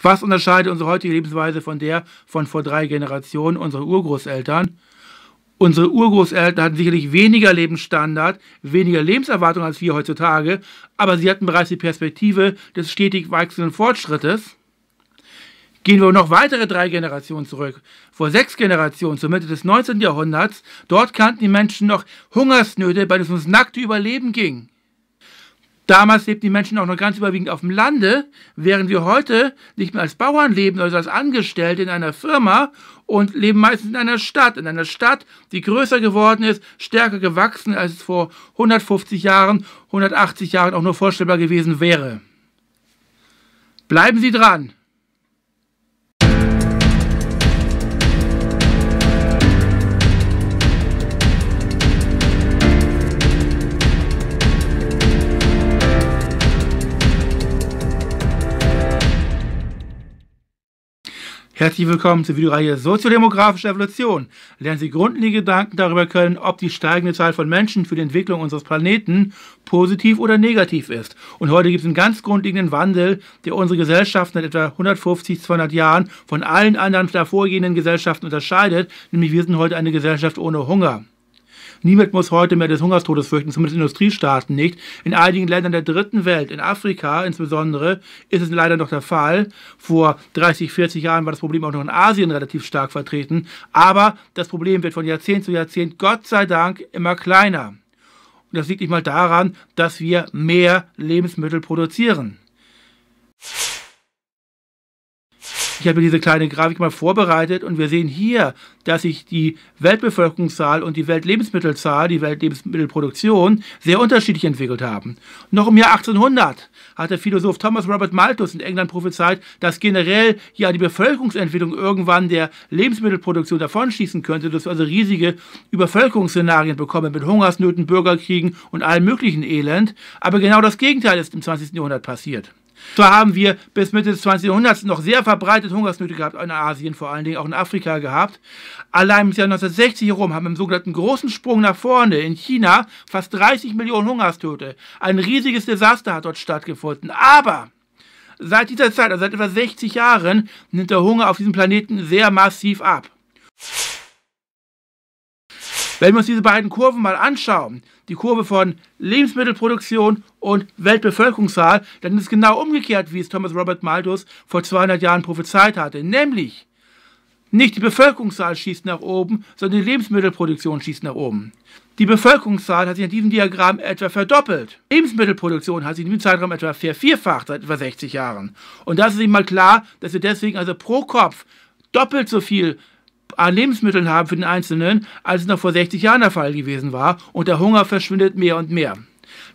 Was unterscheidet unsere heutige Lebensweise von der von vor 3 Generationen unserer Urgroßeltern? Unsere Urgroßeltern hatten sicherlich weniger Lebensstandard, weniger Lebenserwartung als wir heutzutage, aber sie hatten bereits die Perspektive des stetig wachsenden Fortschrittes. Gehen wir noch weitere 3 Generationen zurück. Vor 6 Generationen, zur Mitte des 19. Jahrhunderts, dort kannten die Menschen noch Hungersnöte, bei denen es ums nackte Überleben ging. Damals lebten die Menschen auch noch ganz überwiegend auf dem Lande, während wir heute nicht mehr als Bauern leben, sondern als Angestellte in einer Firma und leben meistens in einer Stadt. In einer Stadt, die größer geworden ist, stärker gewachsen, als es vor 150 Jahren, 180 Jahren auch nur vorstellbar gewesen wäre. Bleiben Sie dran! Herzlich willkommen zur Videoreihe Soziodemografische Evolution. Lernen Sie grundlegende Gedanken darüber können, ob die steigende Zahl von Menschen für die Entwicklung unseres Planeten positiv oder negativ ist. Und heute gibt es einen ganz grundlegenden Wandel, der unsere Gesellschaften seit etwa 150, 200 Jahren von allen anderen davorgehenden Gesellschaften unterscheidet, nämlich wir sind heute eine Gesellschaft ohne Hunger. Niemand muss heute mehr des Hungerstodes fürchten, zumindest Industriestaaten nicht. In einigen Ländern der dritten Welt, in Afrika insbesondere, ist es leider noch der Fall. Vor 30, 40 Jahren war das Problem auch noch in Asien relativ stark vertreten. Aber das Problem wird von Jahrzehnt zu Jahrzehnt, Gott sei Dank, immer kleiner. Und das liegt nicht mal daran, dass wir mehr Lebensmittel produzieren. Ich habe diese kleine Grafik mal vorbereitet und wir sehen hier, dass sich die Weltbevölkerungszahl und die Weltlebensmittelzahl, die Weltlebensmittelproduktion sehr unterschiedlich entwickelt haben. Noch im Jahr 1800 hat der Philosoph Thomas Robert Malthus in England prophezeit, dass generell ja die Bevölkerungsentwicklung irgendwann der Lebensmittelproduktion davonschießen könnte, dass wir also riesige Übervölkerungsszenarien bekommen mit Hungersnöten, Bürgerkriegen und allem möglichen Elend. Aber genau das Gegenteil ist im 20. Jahrhundert passiert. Zwar haben wir bis Mitte des 20. Jahrhunderts noch sehr verbreitete Hungersnöte gehabt, in Asien vor allen Dingen, auch in Afrika gehabt. Allein im Jahr 1960 herum haben wir im sogenannten großen Sprung nach vorne in China fast 30 Millionen Hungerstote. Ein riesiges Desaster hat dort stattgefunden. Aber seit dieser Zeit, also seit etwa 60 Jahren, nimmt der Hunger auf diesem Planeten sehr massiv ab. Wenn wir uns diese beiden Kurven mal anschauen, die Kurve von Lebensmittelproduktion und Weltbevölkerungszahl, dann ist es genau umgekehrt, wie es Thomas Robert Malthus vor 200 Jahren prophezeit hatte. Nämlich, nicht die Bevölkerungszahl schießt nach oben, sondern die Lebensmittelproduktion schießt nach oben. Die Bevölkerungszahl hat sich in diesem Diagramm etwa verdoppelt. Die Lebensmittelproduktion hat sich in diesem Zeitraum etwa vervierfacht seit etwa 60 Jahren. Und das ist eben mal klar, dass wir deswegen also pro Kopf doppelt so viel an Lebensmitteln haben für den Einzelnen, als es noch vor 60 Jahren der Fall gewesen war, und der Hunger verschwindet mehr und mehr.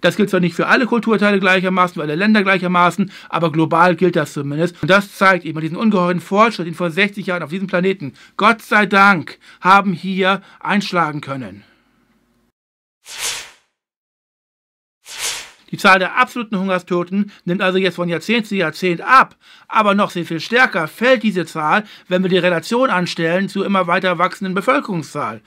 Das gilt zwar nicht für alle Kulturteile gleichermaßen, für alle Länder gleichermaßen, aber global gilt das zumindest. Und das zeigt eben diesen ungeheuren Fortschritt, den vor 60 Jahren auf diesem Planeten, Gott sei Dank, haben hier einschlagen können. Die Zahl der absoluten Hungerstoten nimmt also jetzt von Jahrzehnt zu Jahrzehnt ab, aber noch sehr viel stärker fällt diese Zahl, wenn wir die Relation anstellen zur immer weiter wachsenden Bevölkerungszahl.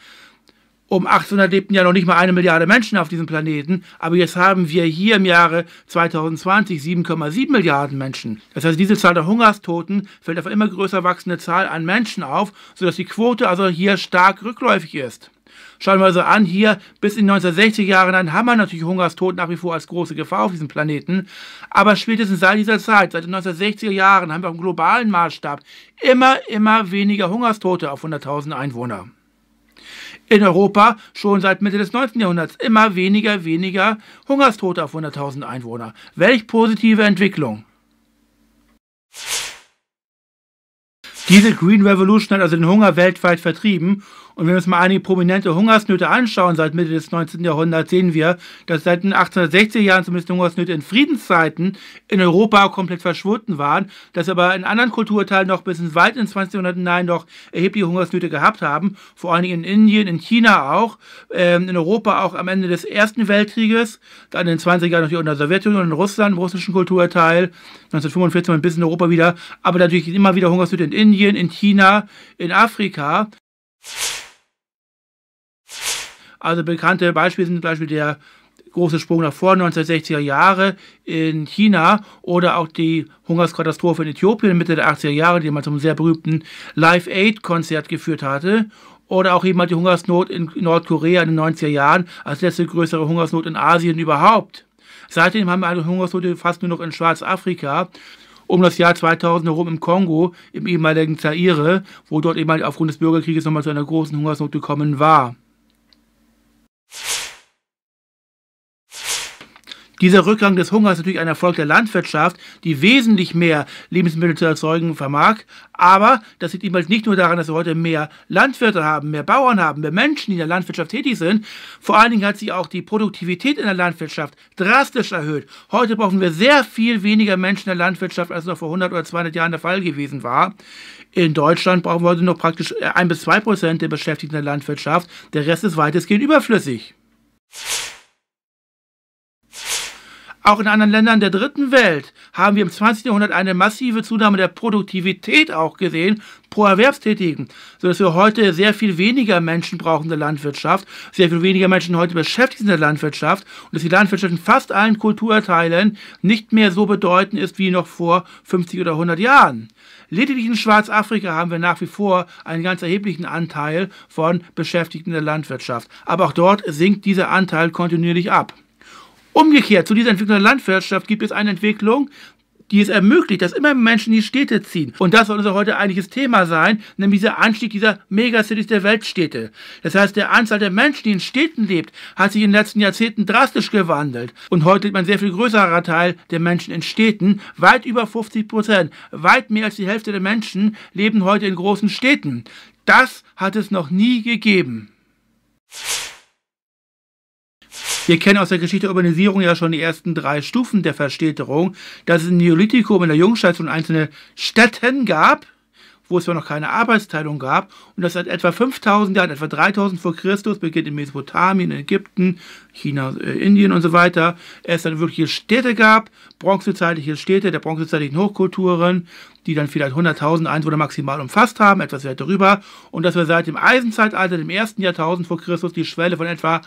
Um 1800 lebten ja noch nicht mal 1 Milliarde Menschen auf diesem Planeten, aber jetzt haben wir hier im Jahre 2020 7,7 Milliarden Menschen. Das heißt, diese Zahl der Hungerstoten fällt auf eine immer größer wachsende Zahl an Menschen auf, sodass die Quote also hier stark rückläufig ist. Schauen wir also an, hier bis in die 1960er Jahre dann haben wir natürlich Hungerstoten nach wie vor als große Gefahr auf diesem Planeten. Aber spätestens seit dieser Zeit, seit den 1960er Jahren, haben wir auf dem globalen Maßstab immer weniger Hungerstote auf 100.000 Einwohner. In Europa schon seit Mitte des 19. Jahrhunderts immer weniger Hungerstote auf 100.000 Einwohner. Welch positive Entwicklung! Diese Green Revolution hat also den Hunger weltweit vertrieben. Und wenn wir uns mal einige prominente Hungersnöte anschauen seit Mitte des 19. Jahrhunderts, sehen wir, dass seit den 1860er Jahren zumindest Hungersnöte in Friedenszeiten in Europa komplett verschwunden waren, dass aber in anderen Kulturteilen noch bis weit ins 20. Jahrhundert hinein noch erhebliche Hungersnöte gehabt haben. Vor allen Dingen in Indien, in China auch, in Europa auch am Ende des Ersten Weltkrieges, dann in den 20er Jahren natürlich unter der Sowjetunion, in Russland, im russischen Kulturteil, 1945 ein bisschen in Europa wieder, aber natürlich immer wieder Hungersnöte in Indien, in China, in Afrika. Also bekannte Beispiele sind zum Beispiel der große Sprung nach vor, 1960er Jahre in China oder auch die Hungerskatastrophe in Äthiopien Mitte der 80er Jahre, die man zum sehr berühmten Live-Aid-Konzert geführt hatte. Oder auch eben die Hungersnot in Nordkorea in den 90er Jahren als letzte größere Hungersnot in Asien überhaupt. Seitdem haben wir eine Hungersnot fast nur noch in Schwarzafrika. Um das Jahr 2000 herum im Kongo, im ehemaligen Zaire, wo dort eben aufgrund des Bürgerkrieges nochmal zu einer großen Hungersnot gekommen war. Dieser Rückgang des Hungers ist natürlich ein Erfolg der Landwirtschaft, die wesentlich mehr Lebensmittel zu erzeugen vermag. Aber das liegt eben nicht nur daran, dass wir heute mehr Landwirte haben, mehr Bauern haben, mehr Menschen, die in der Landwirtschaft tätig sind. Vor allen Dingen hat sich auch die Produktivität in der Landwirtschaft drastisch erhöht. Heute brauchen wir sehr viel weniger Menschen in der Landwirtschaft, als noch vor 100 oder 200 Jahren der Fall gewesen war. In Deutschland brauchen wir heute noch praktisch 1-2% der Beschäftigten in der Landwirtschaft. Der Rest ist weitestgehend überflüssig. Auch in anderen Ländern der dritten Welt haben wir im 20. Jahrhundert eine massive Zunahme der Produktivität auch gesehen, pro Erwerbstätigen, sodass wir heute sehr viel weniger Menschen brauchen in der Landwirtschaft, sehr viel weniger Menschen heute beschäftigt sind in der Landwirtschaft und dass die Landwirtschaft in fast allen Kulturteilen nicht mehr so bedeutend ist wie noch vor 50 oder 100 Jahren. Lediglich in Schwarzafrika haben wir nach wie vor einen ganz erheblichen Anteil von Beschäftigten in der Landwirtschaft, aber auch dort sinkt dieser Anteil kontinuierlich ab. Umgekehrt zu dieser Entwicklung der Landwirtschaft gibt es eine Entwicklung, die es ermöglicht, dass immer mehr Menschen in die Städte ziehen. Und das soll unser heute eigentliches Thema sein, nämlich dieser Anstieg dieser Megacities der Weltstädte. Das heißt, der Anzahl der Menschen, die in Städten lebt, hat sich in den letzten Jahrzehnten drastisch gewandelt. Und heute lebt ein sehr viel größerer Teil der Menschen in Städten, weit über 50%. Weit mehr als die Hälfte der Menschen leben heute in großen Städten. Das hat es noch nie gegeben. Wir kennen aus der Geschichte der Urbanisierung ja schon die ersten 3 Stufen der Verstädterung, dass es im Neolithikum in der Jungsteinzeit schon einzelne Städten gab, wo es zwar noch keine Arbeitsteilung gab, und das seit etwa 5000 Jahren, etwa 3000 vor Christus, beginnt in Mesopotamien, in Ägypten, China, Indien und so weiter, es dann wirkliche Städte gab, bronzezeitliche Städte der bronzezeitlichen Hochkulturen, die dann vielleicht 100.000 Einwohner maximal umfasst haben, etwas weit darüber, und dass wir seit dem Eisenzeitalter, dem ersten Jahrtausend vor Christus, die Schwelle von etwa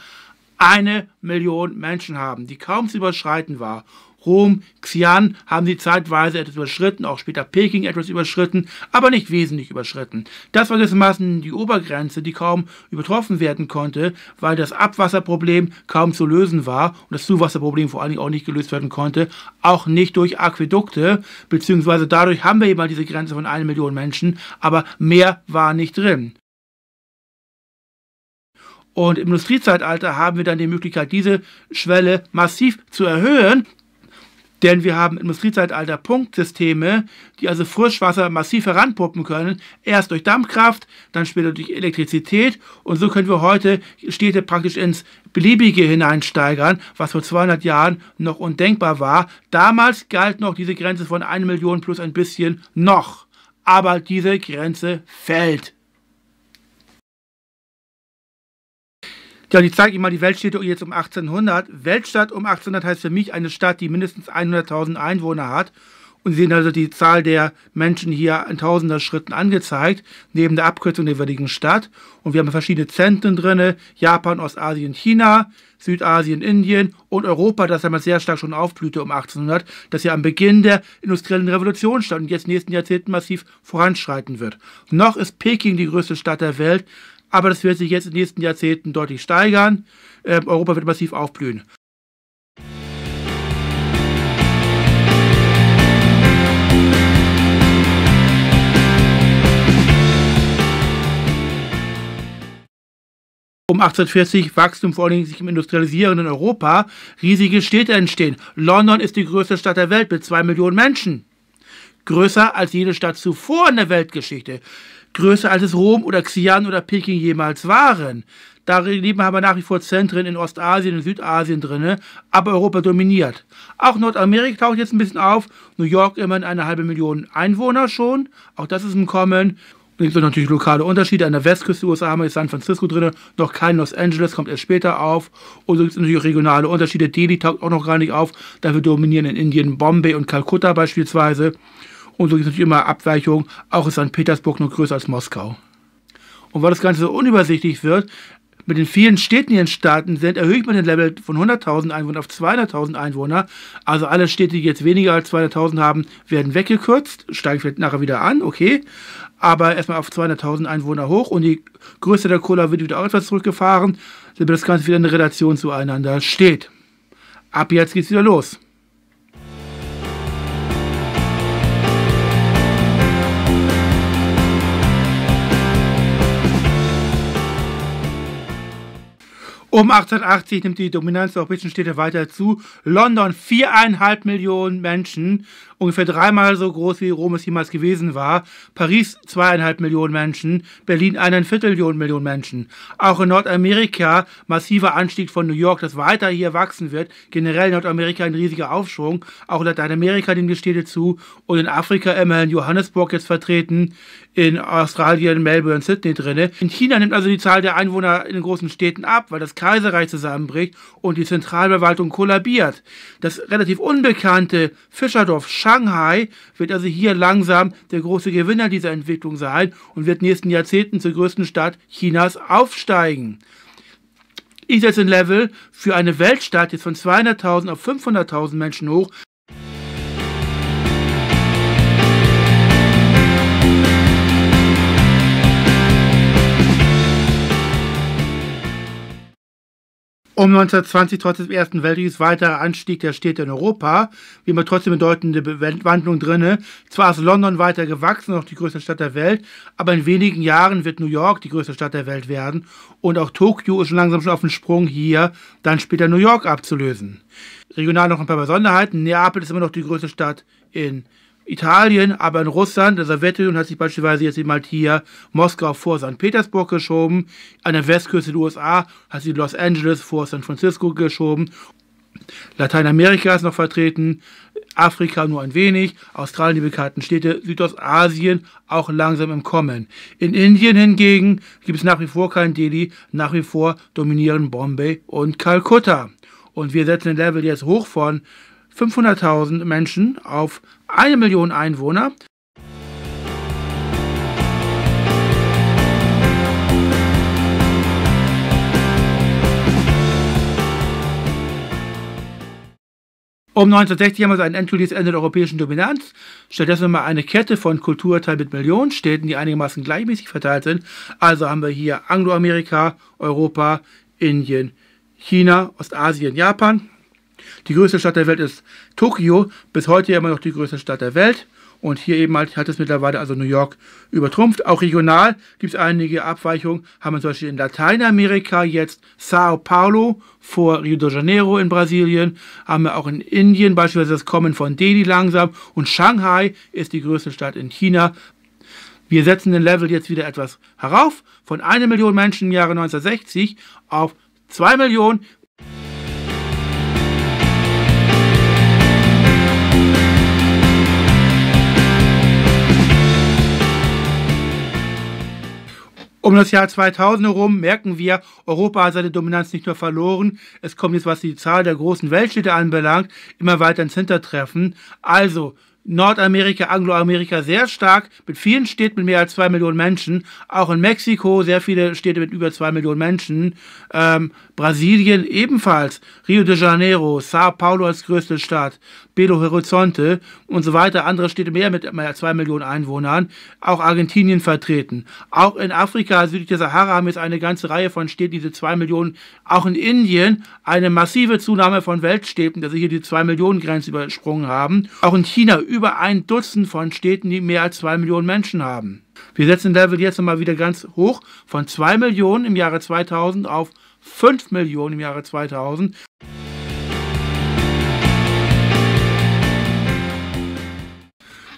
1 Million Menschen haben, die kaum zu überschreiten war. Rom, Xi'an haben sie zeitweise etwas überschritten, auch später Peking etwas überschritten, aber nicht wesentlich überschritten. Das war gewissermaßen die Obergrenze, die kaum übertroffen werden konnte, weil das Abwasserproblem kaum zu lösen war und das Zuwasserproblem vor allen Dingen auch nicht gelöst werden konnte, auch nicht durch Aquädukte, beziehungsweise dadurch haben wir eben diese Grenze von 1 Million Menschen, aber mehr war nicht drin. Und im Industriezeitalter haben wir dann die Möglichkeit, diese Schwelle massiv zu erhöhen, denn wir haben im Industriezeitalter Punktsysteme, die also Frischwasser massiv heranpumpen können, erst durch Dampfkraft, dann später durch Elektrizität, und so können wir heute Städte praktisch ins Beliebige hineinsteigern, was vor 200 Jahren noch undenkbar war. Damals galt noch diese Grenze von 1 Million plus ein bisschen noch, aber diese Grenze fällt. Ja, und ich zeige Ihnen mal die Weltstädte jetzt um 1800. Weltstadt um 1800 heißt für mich eine Stadt, die mindestens 100.000 Einwohner hat. Und Sie sehen also die Zahl der Menschen hier in tausender Schritten angezeigt, neben der Abkürzung der jeweiligen Stadt. Und wir haben verschiedene Zentren drin, Japan, Ostasien, China, Südasien, Indien und Europa, das damals sehr stark schon aufblühte um 1800, das ja am Beginn der industriellen Revolution stand und jetzt in den nächsten Jahrzehnten massiv voranschreiten wird. Noch ist Peking die größte Stadt der Welt, aber das wird sich jetzt in den nächsten Jahrzehnten deutlich steigern. Europa wird massiv aufblühen. Um 1840 Wachstum vor allem sich im industrialisierenden Europa, riesige Städte entstehen. London ist die größte Stadt der Welt mit 2 Millionen Menschen. Größer als jede Stadt zuvor in der Weltgeschichte. Größer als es Rom oder Xi'an oder Peking jemals waren. Daneben haben wir nach wie vor Zentren in Ostasien und Südasien drin, aber Europa dominiert. Auch Nordamerika taucht jetzt ein bisschen auf. New York immerhin 1,5 Million Einwohner schon. Auch das ist im Kommen. Es gibt natürlich lokale Unterschiede. An der Westküste der USA haben wir jetzt San Francisco drin, noch kein Los Angeles, kommt erst später auf. Und so gibt es natürlich auch regionale Unterschiede. Delhi taucht auch noch gar nicht auf. Dafür dominieren in Indien Bombay und Kalkutta beispielsweise. Und so gibt es natürlich immer Abweichungen. Auch ist St. Petersburg noch größer als Moskau. Und weil das Ganze so unübersichtlich wird, mit den vielen Städten, die entstanden sind, erhöht man den Level von 100.000 Einwohnern auf 200.000 Einwohner. Also alle Städte, die jetzt weniger als 200.000 haben, werden weggekürzt, steigen vielleicht nachher wieder an, okay. Aber erstmal auf 200.000 Einwohner hoch und die Größe der Cola wird wieder auch etwas zurückgefahren, damit das Ganze wieder in Relation zueinander steht. Ab jetzt geht's wieder los. Um 1880 nimmt die Dominanz der europäischen Städte weiter zu. London 4,5 Millionen Menschen, ungefähr 3-mal so groß wie Rom es jemals gewesen war. Paris 2,5 Millionen Menschen, Berlin 1,25 Millionen Menschen. Auch in Nordamerika massiver Anstieg von New York, das weiter hier wachsen wird. Generell in Nordamerika ein riesiger Aufschwung. Auch in Lateinamerika nehmen die Städte zu und in Afrika immerhin Johannesburg jetzt vertreten. In Australien, Melbourne, Sydney drin. In China nimmt also die Zahl der Einwohner in den großen Städten ab, weil das Kaiserreich zusammenbricht und die Zentralverwaltung kollabiert. Das relativ unbekannte Fischerdorf Shanghai wird also hier langsam der große Gewinner dieser Entwicklung sein und wird in den nächsten Jahrzehnten zur größten Stadt Chinas aufsteigen. Ich setze ein Level für eine Weltstadt jetzt von 200.000 auf 500.000 Menschen hoch. Um 1920, trotz des Ersten Weltkriegs, weiterer Anstieg der Städte in Europa, wie immer trotzdem bedeutende Wandlung drin. Zwar ist London weiter gewachsen, noch die größte Stadt der Welt, aber in wenigen Jahren wird New York die größte Stadt der Welt werden und auch Tokio ist langsam schon auf dem Sprung hier, dann später New York abzulösen. Regional noch ein paar Besonderheiten. Neapel ist immer noch die größte Stadt in Italien, aber in Russland, der Sowjetunion, hat sich beispielsweise jetzt eben halt hier Moskau vor St. Petersburg geschoben. An der Westküste der USA hat sie Los Angeles vor San Francisco geschoben. Lateinamerika ist noch vertreten, Afrika nur ein wenig, Australien die bekannten Städte, Südostasien auch langsam im Kommen. In Indien hingegen gibt es nach wie vor kein Delhi, nach wie vor dominieren Bombay und Kalkutta. Und wir setzen den Level jetzt hoch von 500.000 Menschen auf 1 Million Einwohner. Um 1960 haben wir ein endgültiges Ende der europäischen Dominanz. Stattdessen haben wir eine Kette von Kulturteilen mit Millionenstädten, die einigermaßen gleichmäßig verteilt sind. Also haben wir hier Angloamerika, Europa, Indien, China, Ostasien, Japan. Die größte Stadt der Welt ist Tokio, bis heute immer noch die größte Stadt der Welt. Und hier eben halt hat es mittlerweile also New York übertrumpft. Auch regional gibt es einige Abweichungen. Haben wir zum Beispiel in Lateinamerika jetzt Sao Paulo vor Rio de Janeiro in Brasilien. Haben wir auch in Indien beispielsweise das Kommen von Delhi langsam. Und Shanghai ist die größte Stadt in China. Wir setzen den Level jetzt wieder etwas herauf. Von 1 Million Menschen im Jahre 1960 auf 2 Millionen. Um das Jahr 2000 herum merken wir, Europa hat seine Dominanz nicht nur verloren. Es kommt jetzt, was die Zahl der großen Weltstädte anbelangt, immer weiter ins Hintertreffen. Also Nordamerika, Angloamerika sehr stark, mit vielen Städten mit mehr als 2 Millionen Menschen. Auch in Mexiko sehr viele Städte mit über 2 Millionen Menschen. Brasilien ebenfalls. Rio de Janeiro, Sao Paulo als größte Stadt, Belo Horizonte und so weiter. Andere Städte mehr mit mehr als 2 Millionen Einwohnern. Auch Argentinien vertreten. Auch in Afrika, südlich der Sahara, haben wir jetzt eine ganze Reihe von Städten, diese 2 Millionen. Auch in Indien eine massive Zunahme von Weltstädten, dass sie hier die 2 Millionen Grenze übersprungen haben. Auch in China über ein Dutzend von Städten, die mehr als 2 Millionen Menschen haben. Wir setzen den Level jetzt nochmal wieder ganz hoch von 2 Millionen im Jahre 2000 auf 5 Millionen im Jahre 2000.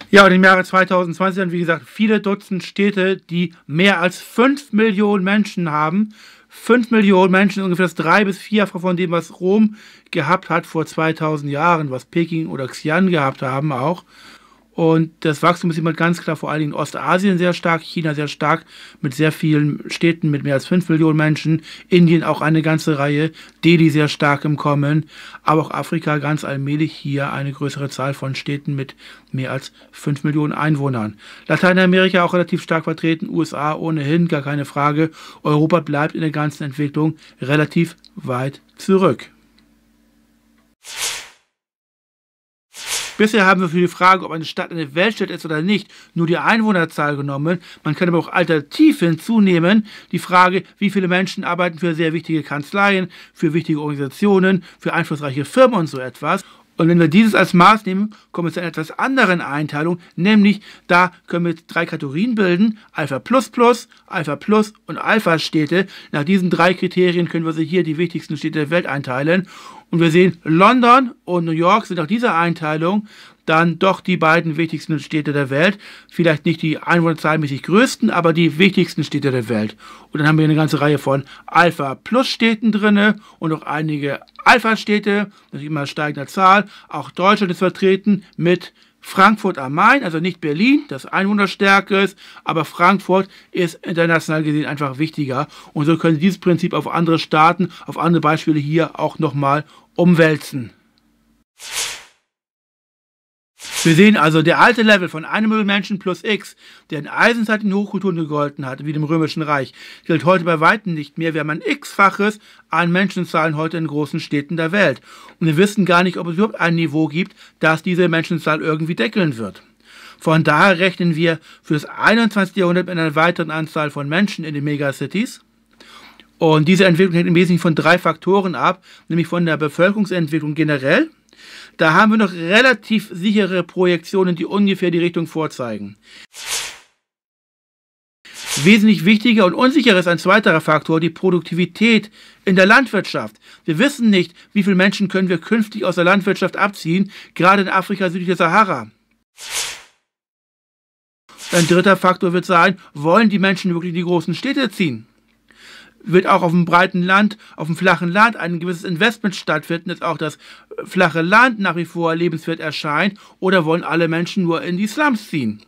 Ja, und im Jahre 2020 dann, wie gesagt, viele Dutzend Städte, die mehr als 5 Millionen Menschen haben. 5 Millionen Menschen, ungefähr das 3- bis 4-fache von dem, was Rom gehabt hat vor 2000 Jahren, was Peking oder Xi'an gehabt haben auch. Und das Wachstum ist immer ganz klar, vor allen Dingen in Ostasien sehr stark, China sehr stark, mit sehr vielen Städten mit mehr als 5 Millionen Menschen, Indien auch eine ganze Reihe, Delhi sehr stark im Kommen, aber auch Afrika ganz allmählich hier eine größere Zahl von Städten mit mehr als 5 Millionen Einwohnern. Lateinamerika auch relativ stark vertreten, USA ohnehin, gar keine Frage. Europa bleibt in der ganzen Entwicklung relativ weit zurück. Bisher haben wir für die Frage, ob eine Stadt eine Weltstadt ist oder nicht, nur die Einwohnerzahl genommen. Man kann aber auch alternativ hinzunehmen die Frage, wie viele Menschen arbeiten für sehr wichtige Kanzleien, für wichtige Organisationen, für einflussreiche Firmen und so etwas. Und wenn wir dieses als Maß nehmen, kommen wir zu einer etwas anderen Einteilung, nämlich da können wir 3 Kategorien bilden, Alpha++, Alpha Plus und Alpha-Städte. Nach diesen 3 Kriterien können wir sie hier die wichtigsten Städte der Welt einteilen. Und wir sehen, London und New York sind nach dieser Einteilung dann doch die beiden wichtigsten Städte der Welt. Vielleicht nicht die einwohnerzahlmäßig größten, aber die wichtigsten Städte der Welt. Und dann haben wir eine ganze Reihe von Alpha-Plus-Städten drin und auch einige Alpha-Städte, das ist immer steigender Zahl. Auch Deutschland ist vertreten mit Frankfurt am Main, also nicht Berlin, das einwohnerstärker ist, aber Frankfurt ist international gesehen einfach wichtiger. Und so können Sie dieses Prinzip auf andere Staaten, auf andere Beispiele hier auch nochmal umwälzen. Wir sehen also, der alte Level von 1 Million Menschen plus X, der in eisenzeitlichen Hochkulturen gegolten hat, wie dem Römischen Reich, gilt heute bei weitem nicht mehr. Wir haben ein X-faches an Menschenzahlen heute in großen Städten der Welt. Und wir wissen gar nicht, ob es überhaupt ein Niveau gibt, das diese Menschenzahl irgendwie deckeln wird. Von daher rechnen wir für das 21. Jahrhundert mit einer weiteren Anzahl von Menschen in den Megacities. Und diese Entwicklung hängt im Wesentlichen von 3 Faktoren ab, nämlich von der Bevölkerungsentwicklung generell. Da haben wir noch relativ sichere Projektionen, die ungefähr die Richtung vorzeigen. Wesentlich wichtiger und unsicherer ist ein zweiterer Faktor, die Produktivität in der Landwirtschaft. Wir wissen nicht, wie viele Menschen können wir künftig aus der Landwirtschaft abziehen, gerade in Afrika südlich der Sahara. Ein dritter Faktor wird sein, wollen die Menschen wirklich in die großen Städte ziehen? Wird auch auf dem breiten Land, auf dem flachen Land ein gewisses Investment stattfinden, dass auch das flache Land nach wie vor lebenswert erscheint, oder wollen alle Menschen nur in die Slums ziehen?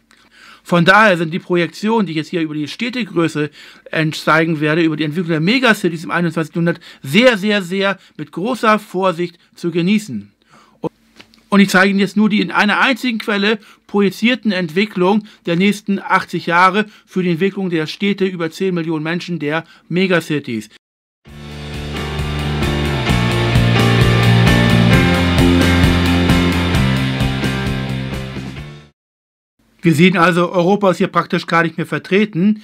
Von daher sind die Projektionen, die ich jetzt hier über die Städtegröße zeigen werde, über die Entwicklung der Megacities im 21. Jahrhundert, sehr, sehr, sehr mit großer Vorsicht zu genießen. Und ich zeige Ihnen jetzt nur die in einer einzigen Quelle projizierten Entwicklung der nächsten 80 Jahre für die Entwicklung der Städte über 10 Millionen Menschen, der Megacities. Wir sehen also, Europa ist hier praktisch gar nicht mehr vertreten.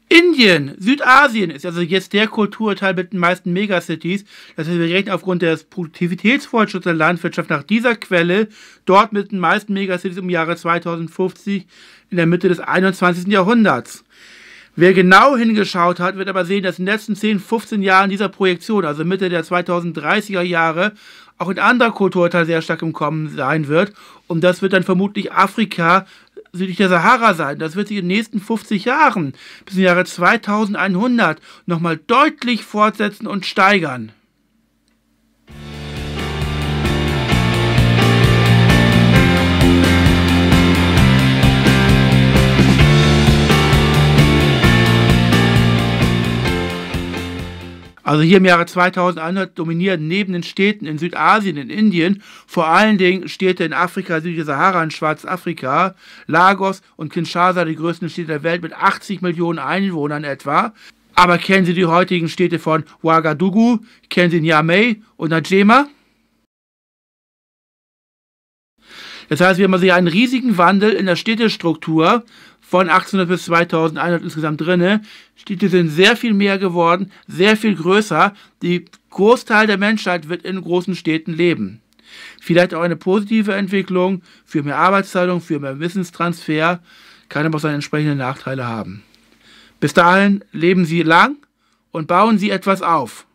Indien, Südasien ist also jetzt der Kulturteil mit den meisten Megacities. Das heißt, wir rechnen aufgrund des Produktivitätsfortschritts der Landwirtschaft nach dieser Quelle dort mit den meisten Megacities im Jahre 2050 in der Mitte des 21. Jahrhunderts. Wer genau hingeschaut hat, wird aber sehen, dass in den letzten 10, 15 Jahren dieser Projektion, also Mitte der 2030er Jahre, auch ein anderer Kulturteil sehr stark im Kommen sein wird. Und das wird dann vermutlich Afrika südlich der Sahara sein. Das wird sich in den nächsten 50 Jahren bis zum Jahre 2100 nochmal deutlich fortsetzen und steigern. Also hier im Jahre 2100 dominieren neben den Städten in Südasien, in Indien, vor allen Dingen Städte in Afrika, südliche Sahara, in Schwarzafrika, Lagos und Kinshasa, die größten Städte der Welt mit 80 Millionen Einwohnern etwa. Aber kennen Sie die heutigen Städte von Ouagadougou, kennen Sie Niamey und N'Djamena? Das heißt, wir haben also hier einen riesigen Wandel in der Städtestruktur von 1800 bis 2100 insgesamt drin. Städte sind sehr viel mehr geworden, sehr viel größer. Die Großteil der Menschheit wird in großen Städten leben. Vielleicht auch eine positive Entwicklung für mehr Arbeitsteilung, für mehr Wissenstransfer, kann aber auch seine entsprechenden Nachteile haben. Bis dahin leben Sie lang und bauen Sie etwas auf.